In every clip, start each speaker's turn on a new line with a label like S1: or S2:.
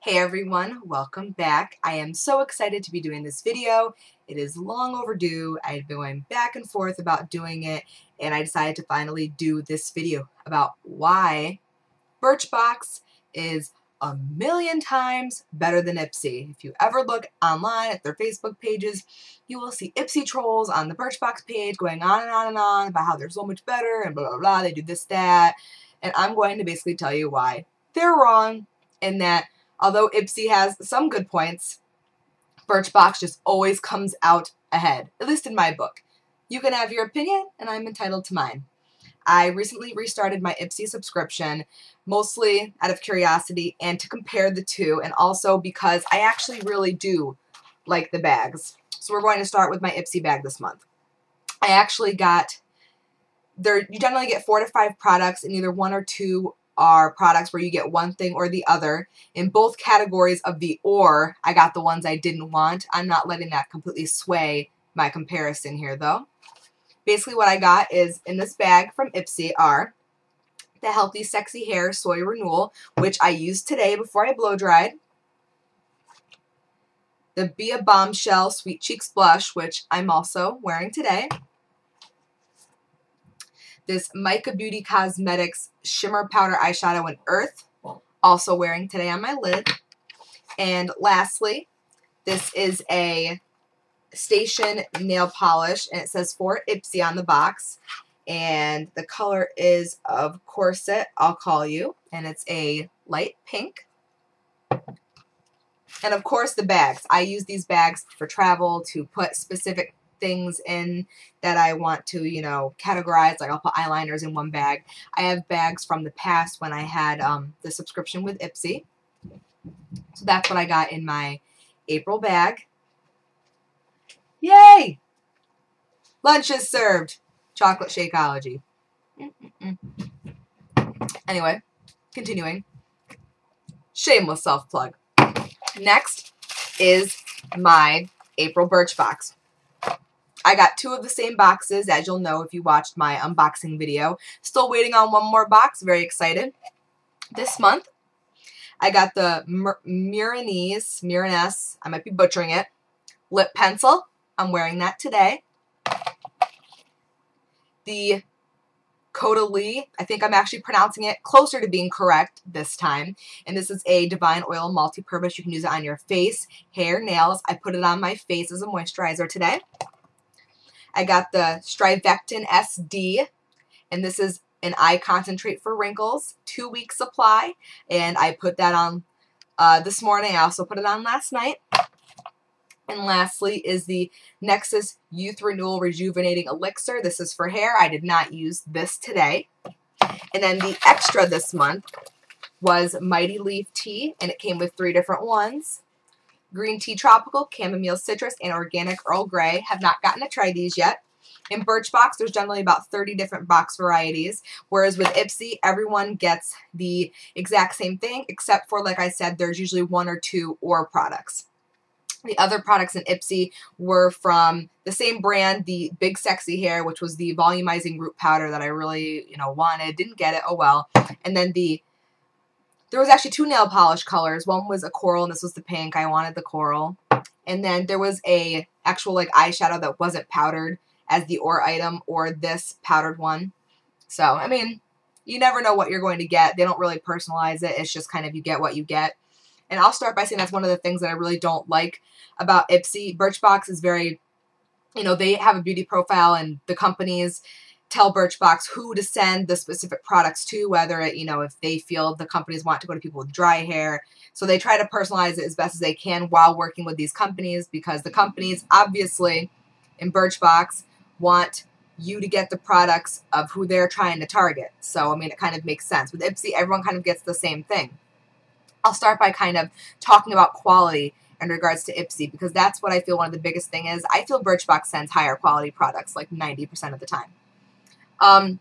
S1: Hey everyone, welcome back. I am so excited to be doing this video. It is long overdue. I've been going back and forth about doing it, and I decided to finally do this video about why Birchbox is a million times better than Ipsy. If you ever look online at their Facebook pages, you will see Ipsy trolls on the Birchbox page going on and on and on about how they're so much better and blah, blah, blah. They do this, that. And I'm going to basically tell you why they're wrong, and that although Ipsy has some good points, Birchbox just always comes out ahead, at least in my book. You can have your opinion, and I'm entitled to mine. I recently restarted my Ipsy subscription, mostly out of curiosity and to compare the two, and also because I actually really do like the bags. So we're going to start with my Ipsy bag this month. I actually got, you generally get 4 to 5 products, and either 1 or 2 are products where you get one thing or the other. In both categories of the or, I got the ones I didn't want. I'm not letting that completely sway my comparison here though. Basically what I got is, in this bag from Ipsy, are the Healthy Sexy Hair Soy Renewal, which I used today before I blow dried. The Be a Bombshell Sweet Cheeks Blush, which I'm also wearing today. This Mica Beauty Cosmetics Shimmer Powder Eyeshadow in Earth, also wearing today on my lid. And lastly, this is a Station nail polish, and it says for Ipsy on the box, and the color is of Corset, I'll Call You, and it's a light pink. And of course the bags. I use these bags for travel to put specific things in that I want to, you know, categorize. Like I'll put eyeliners in one bag. I have bags from the past when I had the subscription with Ipsy. So that's what I got in my April bag. Yay! Lunch is served. Chocolate Shakeology. Anyway, continuing. Shameless self-plug. Next is my April Birchbox. I got 2 of the same boxes, as you'll know if you watched my unboxing video. Still waiting on 1 more box. Very excited. This month, I got the Miranese, I might be butchering it, lip pencil. I'm wearing that today. The Caudalie, I think I'm actually pronouncing it closer to being correct this time. And this is a Divine Oil Multi-Purpose. You can use it on your face, hair, nails. I put it on my face as a moisturizer today. I got the Strivectin SD, and this is an eye concentrate for wrinkles, 2-week supply. And I put that on this morning. I also put it on last night. And lastly is the Nexxus Youth Renewal Rejuvenating Elixir. This is for hair. I did not use this today. And then the extra this month was Mighty Leaf Tea, and it came with 3 different ones. Green Tea Tropical, Chamomile Citrus, and Organic Earl Grey. Have not gotten to try these yet. In Birchbox, there's generally about 30 different box varieties, whereas with Ipsy, everyone gets the exact same thing, except for, like I said, there's usually 1 or 2 or products. The other products in Ipsy were from the same brand, the Big Sexy Hair, which was the volumizing root powder that I really, wanted. Didn't get it. Oh well. And then there was actually 2 nail polish colors. One was a coral, and this was the pink. I wanted the coral. And then there was a actual eyeshadow that wasn't powdered as the or item, or this powdered one. So, I mean, you never know what you're going to get. They don't really personalize it. It's just kind of you get what you get. And I'll start by saying that's one of the things that I really don't like about Ipsy. Birchbox is very, they have a beauty profile, and the companies tell Birchbox who to send the specific products to, whether it, if they feel the companies want to go to people with dry hair. So they try to personalize it as best as they can while working with these companies, because the companies, obviously, in Birchbox, want you to get the products of who they're trying to target. So, I mean, it kind of makes sense. With Ipsy, everyone kind of gets the same thing. I'll start by kind of talking about quality in regards to Ipsy, because that's what I feel one of the biggest thing is. I feel Birchbox sends higher quality products like 90% of the time.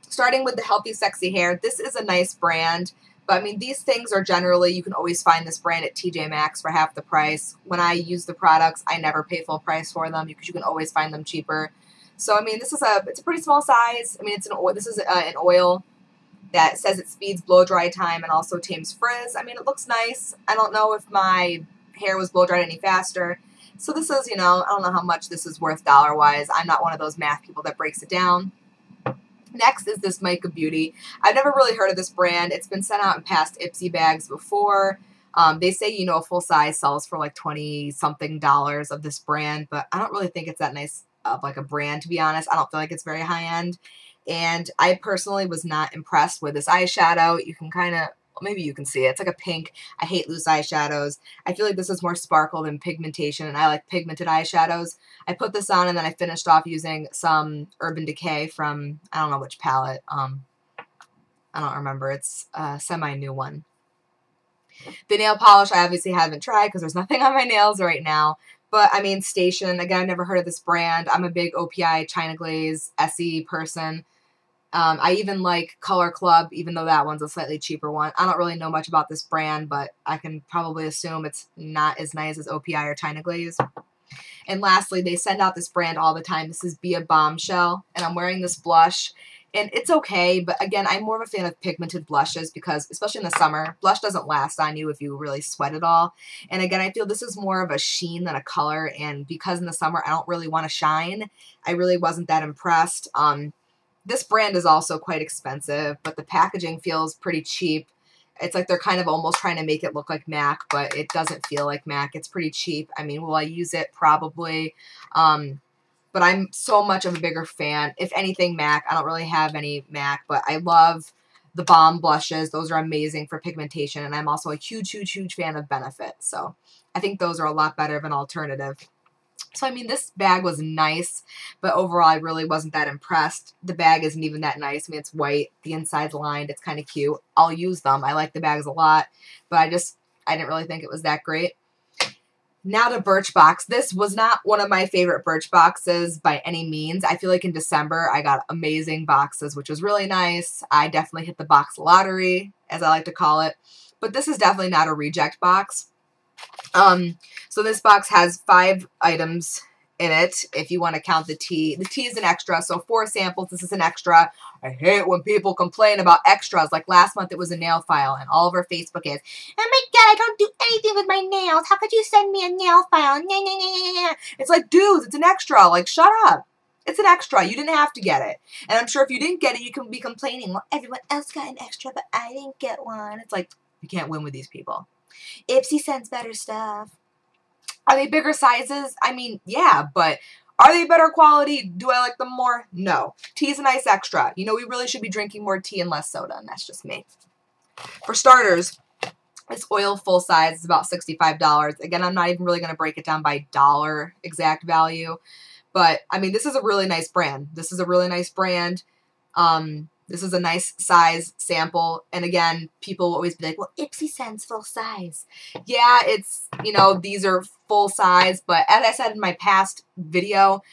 S1: Starting with the Healthy Sexy Hair, this is a nice brand, but I mean, these things are generally, you can always find this brand at TJ Maxx for half the price. When I use the products, I never pay full price for them because you can always find them cheaper. So I mean, it's a pretty small size. I mean, this is an oil. that says it speeds blow dry time and also tames frizz. I mean, it looks nice. I don't know if my hair was blow dried any faster. So this is, you know, I don't know how much this is worth dollar-wise. I'm not one of those math people that breaks it down. Next is this Mica Beauty. I've never really heard of this brand. It's been sent out in past Ipsy bags before. They say, you know, a full size sells for like $20-something of this brand, but I don't really think it's that nice of like a brand, to be honest. I don't feel like it's very high-end. And I personally was not impressed with this eyeshadow. You can kind of, maybe you can see it. It's like a pink. I hate loose eyeshadows. I feel like this is more sparkle than pigmentation, and I like pigmented eyeshadows. I put this on, and then I finished off using some Urban Decay from, I don't know which palette. I don't remember. It's a semi-new one. The nail polish I obviously haven't tried because there's nothing on my nails right now. But, I mean, Station, again, I've never heard of this brand. I'm a big OPI China Glaze SE person. I even like Color Club, even though that one's a slightly cheaper one. I don't really know much about this brand, but I can probably assume it's not as nice as OPI or China Glaze. And lastly, they send out this brand all the time. This is Be a Bombshell, and I'm wearing this blush. And it's okay, but again, I'm more of a fan of pigmented blushes because, especially in the summer, blush doesn't last on you if you really sweat it all. And again, I feel this is more of a sheen than a color, and because in the summer I don't really want to shine, I really wasn't that impressed. This brand is also quite expensive, but the packaging feels pretty cheap. It's like they're kind of almost trying to make it look like MAC, but it doesn't feel like MAC. It's pretty cheap. I mean, will I use it? Probably. But I'm so much of a bigger fan. If anything, MAC. I don't really have any MAC, but I love the Balm blushes. Those are amazing for pigmentation, and I'm also a huge, huge, huge fan of Benefit. So I think those are a lot better of an alternative. So, I mean, this bag was nice, but overall I really wasn't that impressed. The bag isn't even that nice. I mean, it's white. The inside's lined. It's kind of cute. I'll use them. I like the bags a lot, but I didn't really think it was that great. Now to Birchbox. This was not one of my favorite Birchboxes by any means. I feel like in December I got amazing boxes, which was really nice. I definitely hit the box lottery, as I like to call it. But this is definitely not a reject box. So this box has 5 items in it, if you want to count the tea. The tea is an extra, so 4 samples. This is an extra. I hate when people complain about extras. Like last month, it was a nail file, and all of our Facebook is, oh my god, I don't do anything with my nails. How could you send me a nail file? It's like, dudes, it's an extra. Like, shut up. It's an extra. You didn't have to get it. And I'm sure if you didn't get it, you can be complaining, well, everyone else got an extra, but I didn't get one. It's like, you can't win with these people. Ipsy sends better stuff. Are they bigger sizes? I mean, yeah, but are they better quality? Do I like them more? No. Tea is a nice extra. You know, we really should be drinking more tea and less soda, and that's just me. For starters, this oil full size is about $65. Again, I'm not even really going to break it down by dollar exact value, but, I mean, this is a really nice brand. This is a really nice brand. This is a nice size sample. And again, people will always be like, well, Ipsy sends full size. Yeah, it's, you know, these are full size. But as I said in my past video,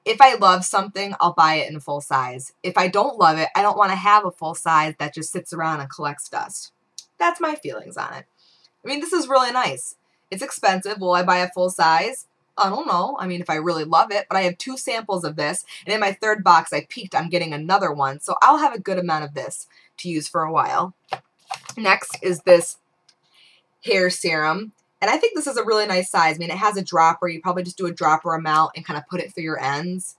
S1: if I love something, I'll buy it in full size. If I don't love it, I don't want to have a full size that just sits around and collects dust. That's my feelings on it. I mean, this is really nice. It's expensive. Will I buy a full size? I don't know. I mean, if I really love it, but I have 2 samples of this, and in my 3rd box, I peeked on getting another one, so I'll have a good amount of this to use for a while. Next is this hair serum, and I think this is a really nice size. I mean, it has a dropper. You probably just do a dropper amount and kind of put it through your ends.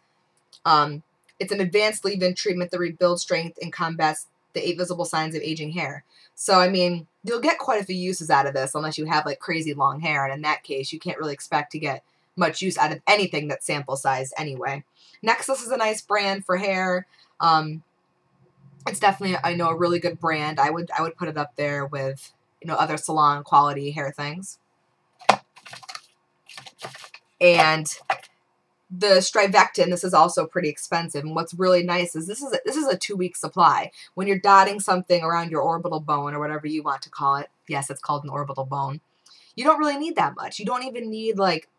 S1: It's an advanced leave-in treatment that rebuilds strength and combats the 8 visible signs of aging hair. So, I mean, you'll get quite a few uses out of this unless you have, like, crazy long hair, and in that case, you can't really expect to get much use out of anything that's sample sized anyway. Next, this is a nice brand for hair. It's definitely, I know, a really good brand. I would put it up there with, you know, other salon quality hair things. And the Strivectin, this is also pretty expensive. And what's really nice is this is a 2-week supply. When you're dotting something around your orbital bone or whatever you want to call it, yes, it's called an orbital bone, you don't really need that much. You don't even need, like,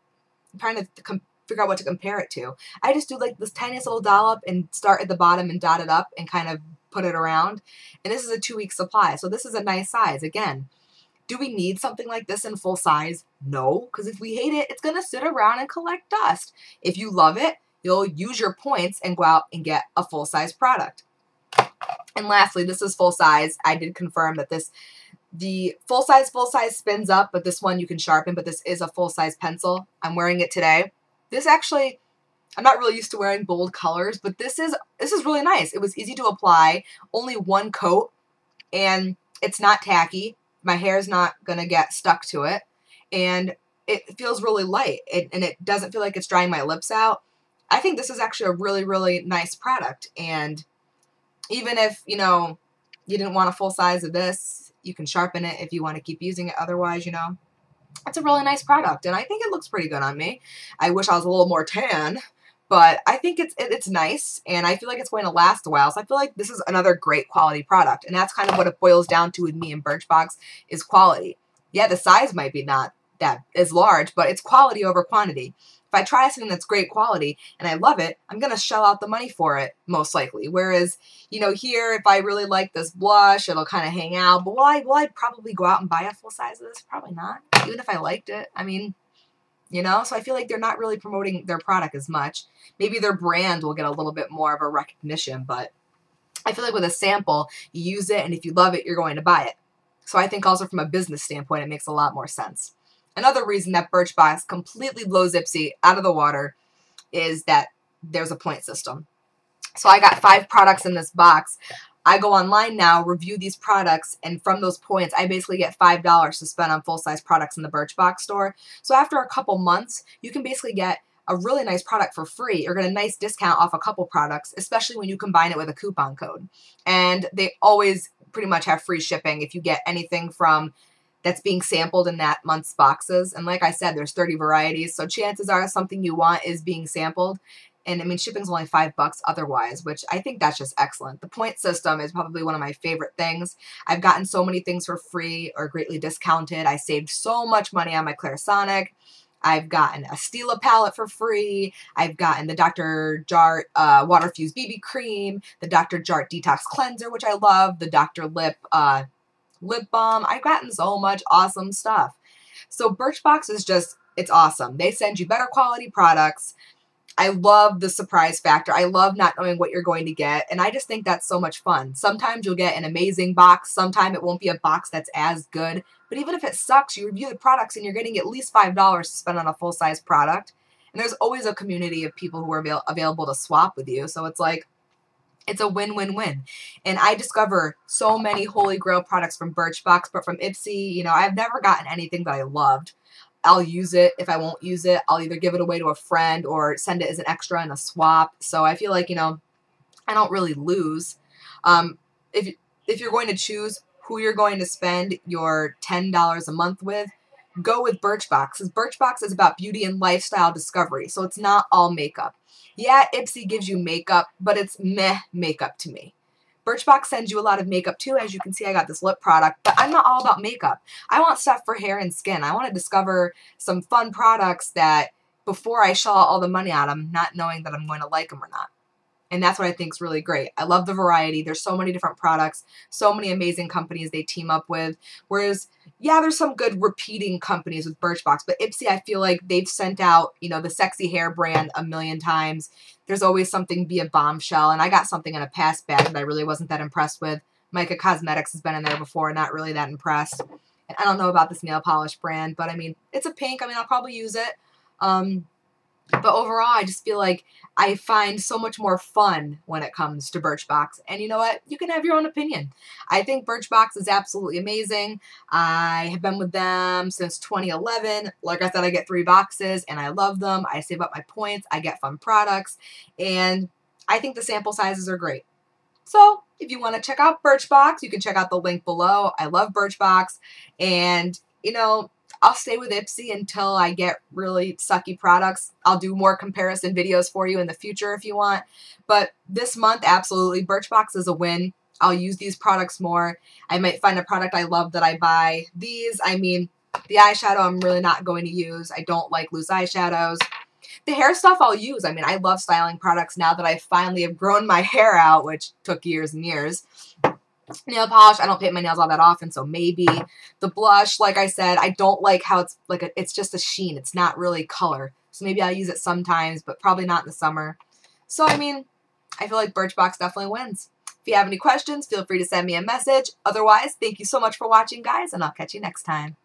S1: I'm trying to figure out what to compare it to. I just do like this tiniest little dollop and start at the bottom and dot it up and kind of put it around. And this is a 2-week supply. So this is a nice size. Again, do we need something like this in full size? No, because if we hate it, it's going to sit around and collect dust. If you love it, you'll use your points and go out and get a full-size product. And lastly, this is full size. I did confirm that the full size spins up, but this one you can sharpen, but this is a full size pencil. I'm wearing it today. This actually, I'm not really used to wearing bold colors, but this is really nice. It was easy to apply, only one coat, and it's not tacky. My hair's not going to get stuck to it, and it feels really light, and it doesn't feel like it's drying my lips out. I think this is actually a really, really nice product, and even if, you know, you didn't want a full size of this, you can sharpen it if you want to keep using it. Otherwise, you know, it's a really nice product, and I think it looks pretty good on me. I wish I was a little more tan, but I think it's nice, and I feel like it's going to last a while. So I feel like this is another great quality product, and that's kind of what it boils down to with me and Birchbox is quality. Yeah, the size might be not that as large, but it's quality over quantity. If I try something that's great quality and I love it, I'm going to shell out the money for it, most likely. Whereas, you know, here, if I really like this blush, it'll kind of hang out. But will I probably go out and buy a full size of this? Probably not, even if I liked it. I mean, you know, so I feel like they're not really promoting their product as much. Maybe their brand will get a little bit more of a recognition, but I feel like with a sample, you use it, and if you love it, you're going to buy it. So I think also from a business standpoint, it makes a lot more sense. Another reason that Birchbox completely blows Ipsy out of the water is that there's a point system. So I got 5 products in this box. I go online now, review these products, and from those points, I basically get $5 to spend on full-size products in the Birchbox store. So after a couple months, you can basically get a really nice product for free or get a nice discount off a couple products, especially when you combine it with a coupon code. And they always pretty much have free shipping if you get anything from that's being sampled in that month's boxes. And like I said, there's 30 varieties, so chances are something you want is being sampled. And I mean, shipping's only $5 otherwise, which I think that's just excellent. The point system is probably one of my favorite things. I've gotten so many things for free or greatly discounted. I saved so much money on my Clarisonic. I've gotten a Stila palette for free. I've gotten the Dr. Jart Water Fused BB Cream, the Dr. Jart Detox Cleanser, which I love, the Dr. Lip balm. I've gotten so much awesome stuff. So Birchbox is just, it's awesome. They send you better quality products. I love the surprise factor. I love not knowing what you're going to get, and I just think that's so much fun. Sometimes you'll get an amazing box. Sometimes it won't be a box that's as good. But even if it sucks, you review the products and you're getting at least $5 to spend on a full-size product. And there's always a community of people who are available to swap with you. So it's like, it's a win-win-win. And I discover so many holy grail products from Birchbox, but from Ipsy, you know, I've never gotten anything that I loved. I'll use it. If I won't use it, I'll either give it away to a friend or send it as an extra in a swap. So I feel like, you know, I don't really lose. If you're going to choose who you're going to spend your $10 a month with, go with Birchbox. Because Birchbox is about beauty and lifestyle discovery. So it's not all makeup. Yeah, Ipsy gives you makeup, but it's meh makeup to me. Birchbox sends you a lot of makeup too. As you can see, I got this lip product, but I'm not all about makeup. I want stuff for hair and skin. I want to discover some fun products that before I shell out all the money on them, not knowing that I'm going to like them or not. And that's what I think is really great. I love the variety. There's so many different products, so many amazing companies they team up with. Whereas, yeah, there's some good repeating companies with Birchbox, but Ipsy, I feel like they've sent out, you know, the sexy hair brand a million times. There's always something via Bombshell, and I got something in a past bag that I really wasn't that impressed with. Micah Cosmetics has been in there before, not really that impressed. And I don't know about this nail polish brand, but I mean, it's a pink. I mean, I'll probably use it. But overall, I just feel like I find so much more fun when it comes to Birchbox. And you know what? You can have your own opinion. I think Birchbox is absolutely amazing. I have been with them since 2011. Like I said, I get 3 boxes, and I love them. I save up my points. I get fun products. And I think the sample sizes are great. So if you want to check out Birchbox, you can check out the link below. I love Birchbox. And, you know, I'll stay with Ipsy until I get really sucky products. I'll do more comparison videos for you in the future if you want. But this month, absolutely, Birchbox is a win. I'll use these products more. I might find a product I love that I buy. These, I mean, the eyeshadow I'm really not going to use. I don't like loose eyeshadows. The hair stuff I'll use. I mean, I love styling products now that I finally have grown my hair out, which took years and years. Nail polish, I don't paint my nails all that often, so maybe. The blush, like I said, I don't like how it's like it's just a sheen. It's not really color. So maybe I'll use it sometimes, but probably not in the summer. So, I mean, I feel like Birchbox definitely wins. If you have any questions, feel free to send me a message. Otherwise, thank you so much for watching, guys, and I'll catch you next time.